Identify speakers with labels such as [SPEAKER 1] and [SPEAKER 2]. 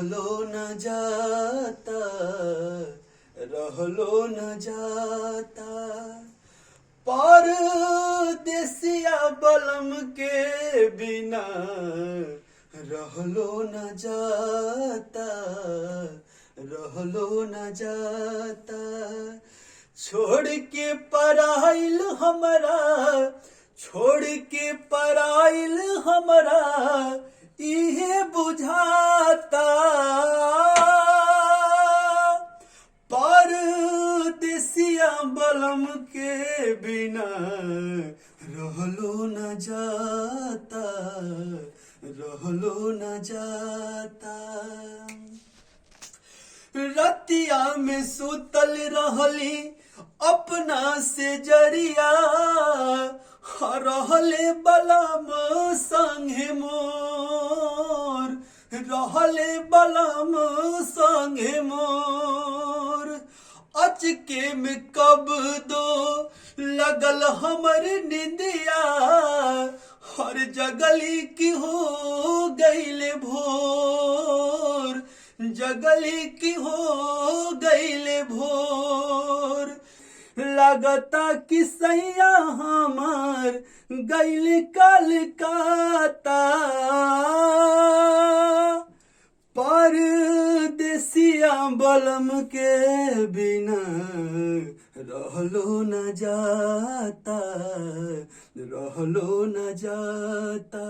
[SPEAKER 1] रहलो न जाता, रहलो न जाता। परदेसिया बलम के बिना रहलो न जाता, रहलो न जाता। छोड़ के पराइल हमरा, छोड़ के पराइल हमरा इहे बुझाता। परदेसिया बलम के बिना रहलो न जाता, रहलो न जाता। रतिया में सुतल रहली अपना से जरिया, रहले बलम संगे मोर, रहले बलम संगे मोर। अचके में कब दो लगल हमर निंदिया, हर जगली की हो गईले भोर, जगली की हो गईले भोर। लगता कि सैया हमार गईल कलकत्ता। परदेसिया बलम के बिना रहलो न जाता, रहलो न जाता।